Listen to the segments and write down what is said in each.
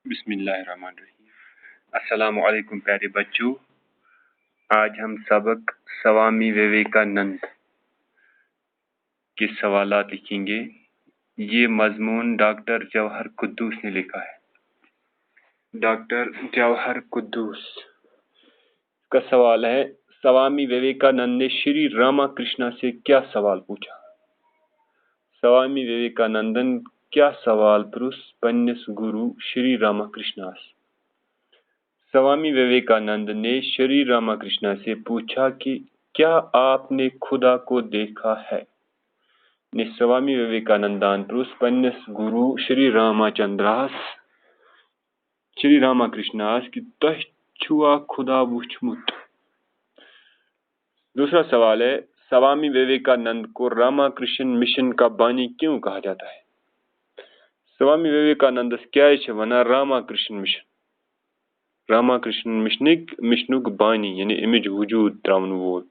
بسم اللہ الرحمن الرحیم۔ السلام علیکم پیارے بچوں، آج ہم سبق سوامی وویکانند کے سوالات لکھیں گے۔ یہ مضمون ڈاکٹر جواہر قدوس نے لکھا ہے۔ ڈاکٹر جواہر قدوس کا سوال ہے، سوامی وویکانند نے شری راما کرشنا سے کیا سوال پوچھا؟ سوامی وویکانندن کیا سوال پرُس پننس گرو شری راما کرشناس؟ سوامی وویکانند نے شری راما کرشنا سے پوچھا کہ کیا آپ نے خدا کو دیکھا ہے؟ سوامی وویکانندان پرُس پننس گرو شری راما کرشناس کہ تۄہہِ چھُوا خدا وُچھمُت؟ دوسرا سوال ہے، سوامی وویکانند کو راما کرشن مشن کا بانی کیوں کہا جاتا ہے؟ سوامی وویکانندس کیازِ چھِ ونان راما کرشن مشن؟ راما کرشن مشنُک بانی یعنی امِچ وجود تراون وول۔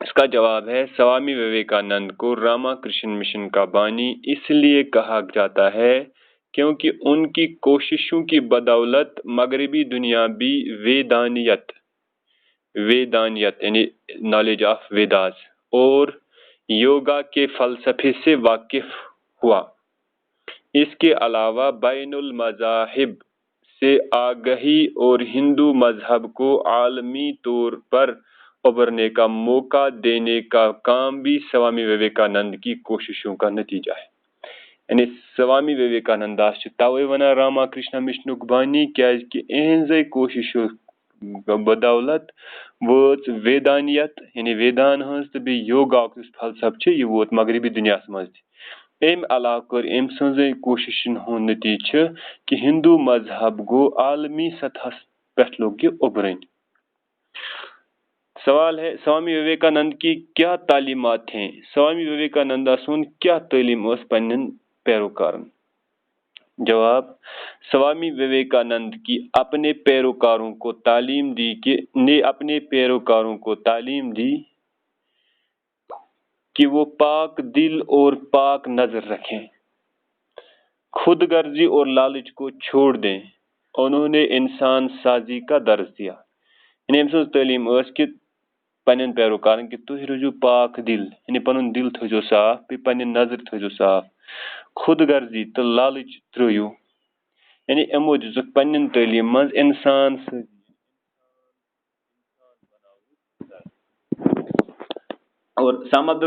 اس کا جواب ہے، سوامی وویکانند کو راما کرشن مشن کا بانی اس لیے کہا جاتا ہے کیونکہ ان کی کوششوں کی بدولت مغربی دنیا بھی ویدانیت یعنی نالج آف ویداز اور یوگا کے فلسفے سے واقف ہوا۔ اس کے علاوہ بین المذاہب سے آگہی اور ہندو مذہب کو عالمی طور پر ابھرنے کا موقع دینے کا کام بھی سوامی وویکانند کی کوششوں کا نتیجہ ہے۔ یعنی سوامی وویکاننداس چھِ توے ونان راما کرشنا مشنُک بانی کیازِ کہ اہنزے کوششوں بدولت وٲژ ویدانیت یعنی ویدان ہنز تہٕ بیٚیہِ یوگاہُک یُس فلسفہٕ چھُ یہِ ووت مغربی دُنیاہس منٛز تہِ۔ امہِ علاوٕ کٔر أمۍ سٕنزے کوششن ہُنٛد نتیجہٕ چھُ کہ ہندو مذہب گوٚو عالمی سطحس پٮ۪ٹھ لوٚگ یہِ اُبرٕنۍ۔ سوال ہے، سوامی وویکانند کی کیا تعلیمات تھیں؟ سوامی وویکانندا سُنٛد کیا تعلیم ٲس پننٮ۪ن پیروکارن؟ جواب، سوامی وویکانند کی اپنے پیروکاروں کو تعلیم دی کہ وہ پاک دل اور پاک نظر رکھیں، خود غرضی اور لالچ کو چھوڑ دیں۔ انہوں نے انسان سازی کا درس دیا۔ یعنی أمۍ سٕنٛز تعلیٖم ٲس کہ پننٮ۪ن پیروکارن کہ تُہۍ روٗزِو پاک دل یعنی پنُن دل تھٲیزیو صاف، بیٚیہِ پننہِ نظر تھٲیزیو صاف، خود غرضی تہٕ لالچ ترٲیِو۔ یعنی یِمو دِژٕکھ پننٮ۪ن تعلیٖم منٛز انسان اور سمدر